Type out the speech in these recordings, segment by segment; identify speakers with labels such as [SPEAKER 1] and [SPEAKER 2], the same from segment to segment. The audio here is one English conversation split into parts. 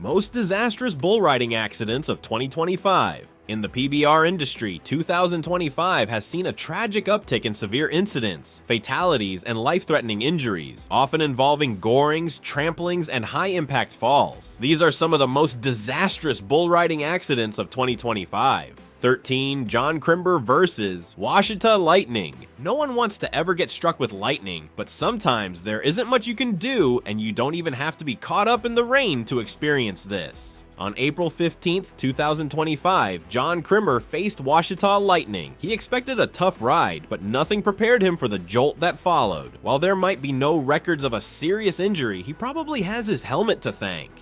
[SPEAKER 1] Most disastrous bull riding accidents of 2025. In the PBR industry, 2025 has seen a tragic uptick in severe incidents, fatalities, and life-threatening injuries, often involving gorings, tramplings, and high-impact falls. These are some of the most disastrous bull riding accidents of 2025. 13. John Crimber versus Washita Lightning. No one wants to ever get struck with lightning, but sometimes there isn't much you can do, and you don't even have to be caught up in the rain to experience this. On April 15th, 2025, John Crimber faced Washita Lightning. He expected a tough ride, but nothing prepared him for the jolt that followed. While there might be no records of a serious injury, he probably has his helmet to thank.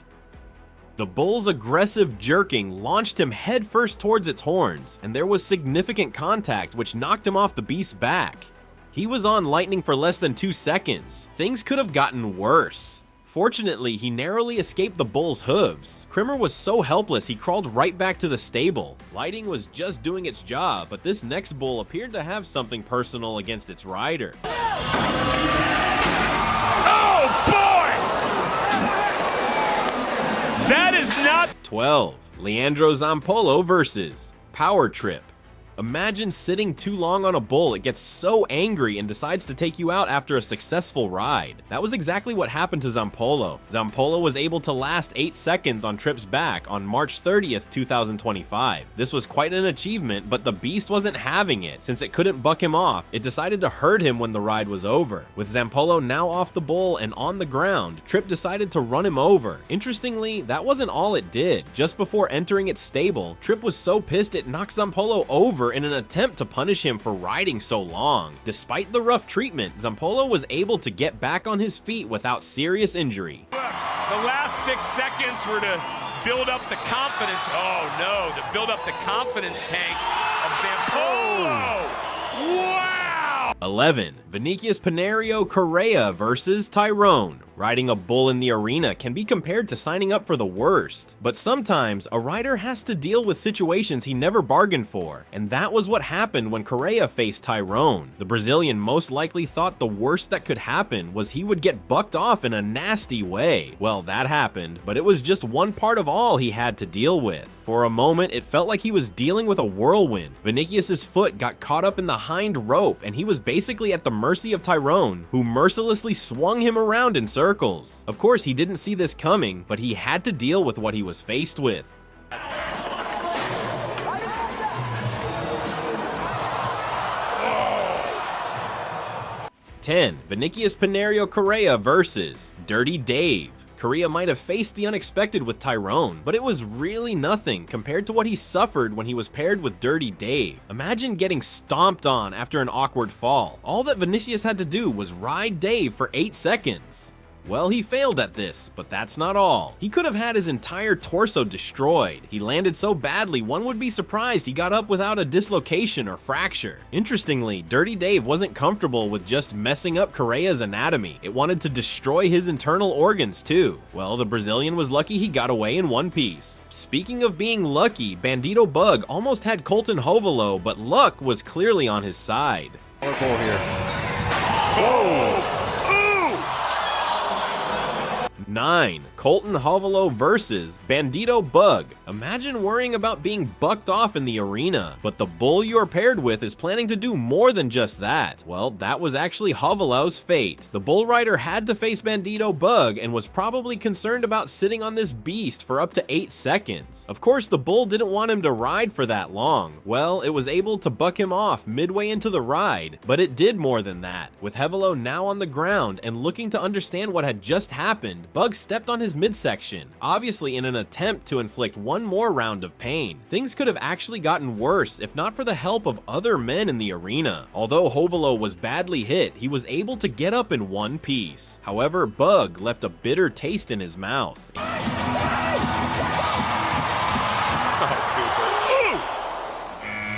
[SPEAKER 1] The bull's aggressive jerking launched him headfirst towards its horns, and there was significant contact which knocked him off the beast's back. He was on Lightning for less than 2 seconds. Things could have gotten worse. Fortunately, he narrowly escaped the bull's hooves. Crimmer was so helpless he crawled right back to the stable. Lightning was just doing its job, but this next bull appeared to have something personal against its rider.
[SPEAKER 2] Oh boy! That is not
[SPEAKER 1] 12. Leandro Zampolo versus Power Trip. Imagine sitting too long on a bull, it gets so angry and decides to take you out after a successful ride. That was exactly what happened to Zampolo. Zampolo was able to last 8 seconds on Trip's back on March 30th, 2025. This was quite an achievement, but the beast wasn't having it. Since it couldn't buck him off, it decided to hurt him when the ride was over. With Zampolo now off the bull and on the ground, Trip decided to run him over. Interestingly, that wasn't all it did. Just before entering its stable, Trip was so pissed it knocked Zampolo over in an attempt to punish him for riding so long. Despite the rough treatment, Zampolo was able to get back on his feet without serious injury.
[SPEAKER 2] the last 6 seconds were to build up the confidence. Oh no, to build up the confidence tank of Zampolo. Wow!
[SPEAKER 1] 11. Vinicius Pinerio Correa versus Tyrone. Riding a bull in the arena can be compared to signing up for the worst, but sometimes a rider has to deal with situations he never bargained for, and that was what happened when Correa faced Tyrone. The Brazilian most likely thought the worst that could happen was he would get bucked off in a nasty way. Well, that happened, but it was just one part of all he had to deal with. For a moment, it felt like he was dealing with a whirlwind. Vinicius's foot got caught up in the hind rope, and he was basically at the mercy of Tyrone, who mercilessly swung him around in circles. Of course, he didn't see this coming, but he had to deal with what he was faced with. 10. Vinicius Pinerio Correa versus Dirty Dave. Correa might have faced the unexpected with Tyrone, but it was really nothing compared to what he suffered when he was paired with Dirty Dave. Imagine getting stomped on after an awkward fall. All that Vinicius had to do was ride Dave for 8 seconds. Well, he failed at this, but that's not all. He could have had his entire torso destroyed. He landed so badly, one would be surprised he got up without a dislocation or fracture. Interestingly, Dirty Dave wasn't comfortable with just messing up Correa's anatomy. It wanted to destroy his internal organs too. Well, the Brazilian was lucky he got away in one piece. Speaking of being lucky, Bandito Bug almost had Colton Hovolo, but luck was clearly on his side.
[SPEAKER 2] Whoa!
[SPEAKER 1] 9. Colton Hovolo versus Bandito Bug. Imagine worrying about being bucked off in the arena, but the bull you are paired with is planning to do more than just that. Well, that was actually Hovolo's fate. The bull rider had to face Bandito Bug and was probably concerned about sitting on this beast for up to 8 seconds. Of course, the bull didn't want him to ride for that long. Well, it was able to buck him off midway into the ride, but it did more than that. With Hovolo now on the ground and looking to understand what had just happened, Bug stepped on his midsection, obviously in an attempt to inflict one more round of pain. Things could have actually gotten worse if not for the help of other men in the arena. Although Hovolo was badly hit, he was able to get up in one piece. However, Bug left a bitter taste in his mouth.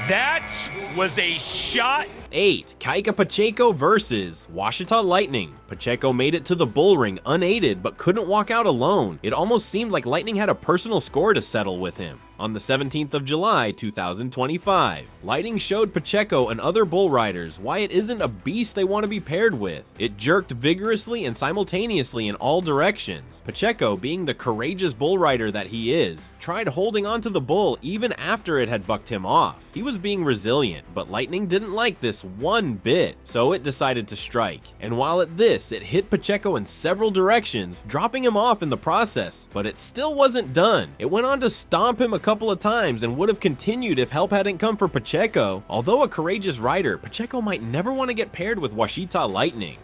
[SPEAKER 2] That was a shot
[SPEAKER 1] 8. Kaika Pacheco versus Washita Lightning. Pacheco made it to the bull ring unaided but couldn't walk out alone. It almost seemed like Lightning had a personal score to settle with him. On the 17th of July, 2025, Lightning showed Pacheco and other bull riders why it isn't a beast they want to be paired with. It jerked vigorously and simultaneously in all directions. Pacheco, being the courageous bull rider that he is, tried holding onto the bull even after it had bucked him off. He was being resilient, but Lightning didn't like this one bit, so it decided to strike. And while at this, it hit Pacheco in several directions, dropping him off in the process, but it still wasn't done. It went on to stomp him a couple of times and would have continued if help hadn't come for Pacheco. Although a courageous rider, Pacheco might never want to get paired with Washita Lightning.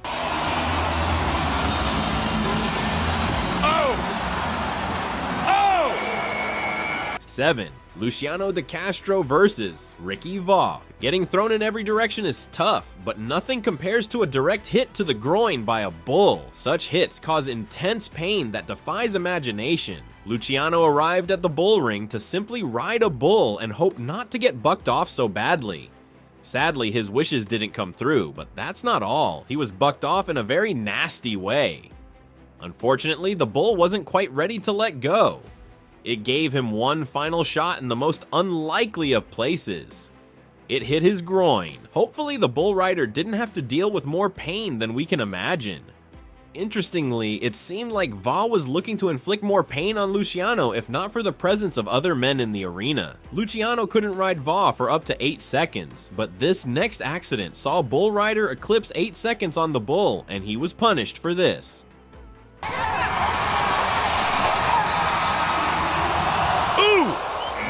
[SPEAKER 1] 7. Luciano De Castro versus Ricky Vaughn. Getting thrown in every direction is tough, but nothing compares to a direct hit to the groin by a bull. Such hits cause intense pain that defies imagination. Luciano arrived at the bull ring to simply ride a bull and hope not to get bucked off so badly. Sadly, his wishes didn't come through, but that's not all. He was bucked off in a very nasty way. Unfortunately, the bull wasn't quite ready to let go. It gave him one final shot in the most unlikely of places. It hit his groin. Hopefully, the bull rider didn't have to deal with more pain than we can imagine. Interestingly, it seemed like Va was looking to inflict more pain on Luciano if not for the presence of other men in the arena. Luciano couldn't ride Va for up to 8 seconds, but this next accident saw Bull Rider eclipse 8 seconds on the bull, and he was punished for this.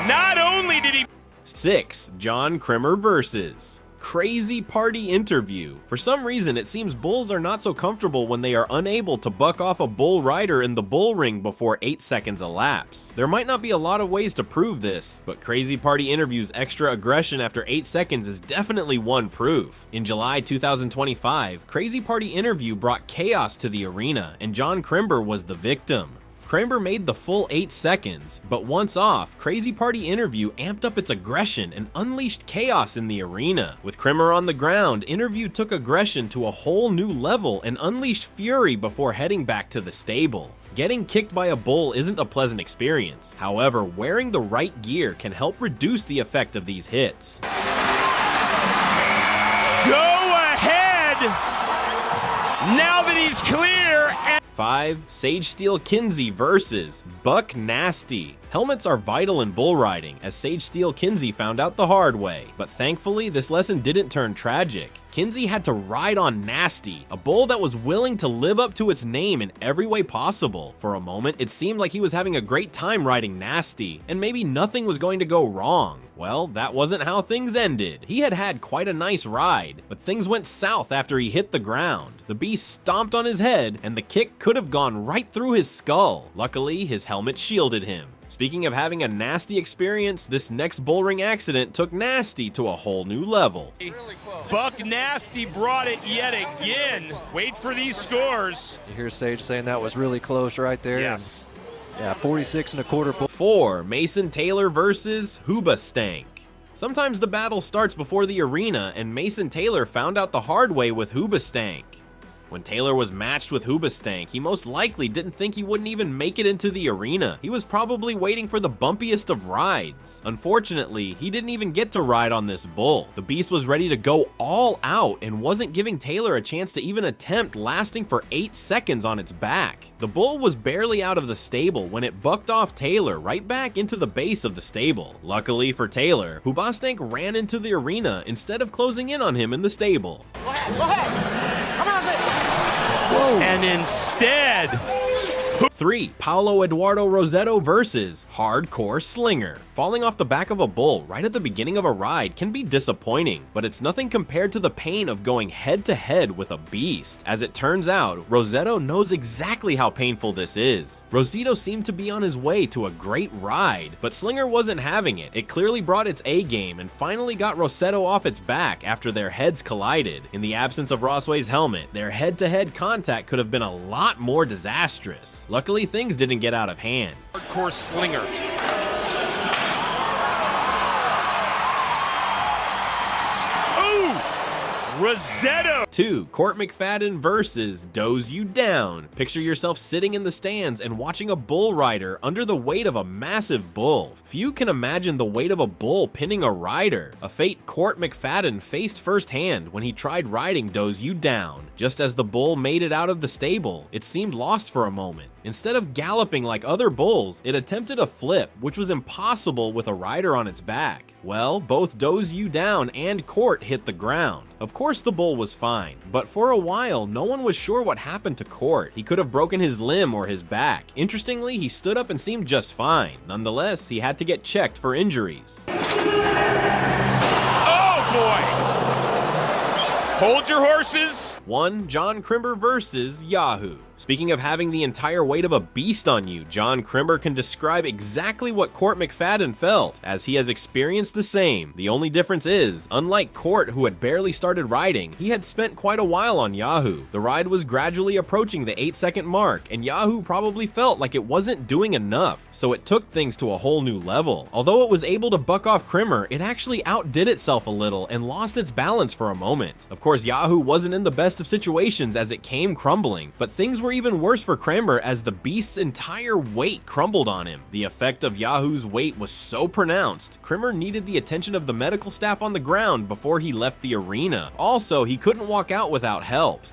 [SPEAKER 2] Not only did he...
[SPEAKER 1] 6. John Crimmer versus Crazy Party Interview. For some reason, it seems bulls are not so comfortable when they are unable to buck off a bull rider in the bull ring before 8 seconds elapse. There might not be a lot of ways to prove this, but Crazy Party Interview's extra aggression after 8 seconds is definitely one proof. In July 2025, Crazy Party Interview brought chaos to the arena, and John Crimmer was the victim. Crimmer made the full 8 seconds, but once off, Crazy Party Interview amped up its aggression and unleashed chaos in the arena. With Crimmer on the ground, Interview took aggression to a whole new level and unleashed fury before heading back to the stable. Getting kicked by a bull isn't a pleasant experience. However, wearing the right gear can help reduce the effect of these hits.
[SPEAKER 2] Go ahead! Now that he's clear...
[SPEAKER 1] 5. Sage Steel Kinsey versus Buck Nasty. Helmets are vital in bull riding, as Sage Steel Kinsey found out the hard way, but thankfully this lesson didn't turn tragic. Kinsey had to ride on Nasty, a bull that was willing to live up to its name in every way possible. For a moment, it seemed like he was having a great time riding Nasty, and maybe nothing was going to go wrong. Well, that wasn't how things ended. He had had quite a nice ride, but things went south after he hit the ground. The beast stomped on his head, and the kick could have gone right through his skull. Luckily, his helmet shielded him. Speaking of having a nasty experience, this next bull ring accident took Nasty to a whole new level.
[SPEAKER 2] Buck Nasty brought it yet again. Wait for these scores.
[SPEAKER 3] You hear Sage saying that was really close right there.
[SPEAKER 2] Yes.
[SPEAKER 3] And, yeah, 46.25.
[SPEAKER 1] 4. Mason Taylor versus Hoobastank. Sometimes the battle starts before the arena, and Mason Taylor found out the hard way with Hoobastank. When Taylor was matched with Hoobastank, he most likely didn't think he wouldn't even make it into the arena. He was probably waiting for the bumpiest of rides. Unfortunately, he didn't even get to ride on this bull. The beast was ready to go all out and wasn't giving Taylor a chance to even attempt lasting for 8 seconds on its back. The bull was barely out of the stable when it bucked off Taylor right back into the base of the stable. Luckily for Taylor, Hoobastank ran into the arena instead of closing in on him in the stable.
[SPEAKER 4] Go ahead. Come on, baby.
[SPEAKER 3] Whoa.
[SPEAKER 2] And instead...
[SPEAKER 1] 3. Paulo Eduardo Rossetto versus Hardcore Slinger. Falling off the back of a bull right at the beginning of a ride can be disappointing, but it's nothing compared to the pain of going head to head with a beast. As it turns out, Rossetto knows exactly how painful this is. Rossetto seemed to be on his way to a great ride, but Slinger wasn't having it. It clearly brought its A game and finally got Rossetto off its back after their heads collided. In the absence of Rossway's helmet, their head-to-head contact could have been a lot more disastrous. Luckily, things didn't get out of hand.
[SPEAKER 2] Hardcore Slinger. Ooh! Rosetto.
[SPEAKER 1] 2. Court McFadden versus Doze You Down. Picture yourself sitting in the stands and watching a bull rider under the weight of a massive bull. Few can imagine the weight of a bull pinning a rider, a fate Court McFadden faced firsthand when he tried riding Doze You Down. Just as the bull made it out of the stable, it seemed lost for a moment. Instead of galloping like other bulls, it attempted a flip, which was impossible with a rider on its back. Well, both Doze You Down and Court hit the ground. Of course the bull was fine, but for a while no one was sure what happened to Court. He could have broken his limb or his back. Interestingly, he stood up and seemed just fine. Nonetheless, he had to get checked for injuries.
[SPEAKER 2] Oh boy! Hold your horses.
[SPEAKER 1] 1. John Crimber versus Yahoo. Speaking of having the entire weight of a beast on you, John Crimber can describe exactly what Court McFadden felt, as he has experienced the same. The only difference is, unlike Court, who had barely started riding, he had spent quite a while on Yahoo. The ride was gradually approaching the 8-second mark, and Yahoo probably felt like it wasn't doing enough, so it took things to a whole new level. Although it was able to buck off Crimmer, it actually outdid itself a little and lost its balance for a moment. Of course, Yahoo wasn't in the best of situations as it came crumbling, but things were even worse for Crimber as the beast's entire weight crumbled on him. The effect of Yahoo's weight was so pronounced, Crimmer needed the attention of the medical staff on the ground before he left the arena. Also, he couldn't walk out without help.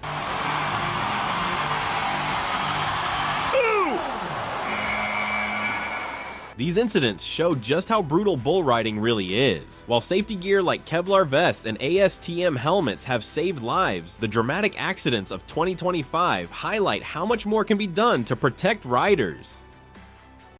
[SPEAKER 1] These incidents show just how brutal bull riding really is. While safety gear like Kevlar vests and ASTM helmets have saved lives, the dramatic accidents of 2025 highlight how much more can be done to protect riders.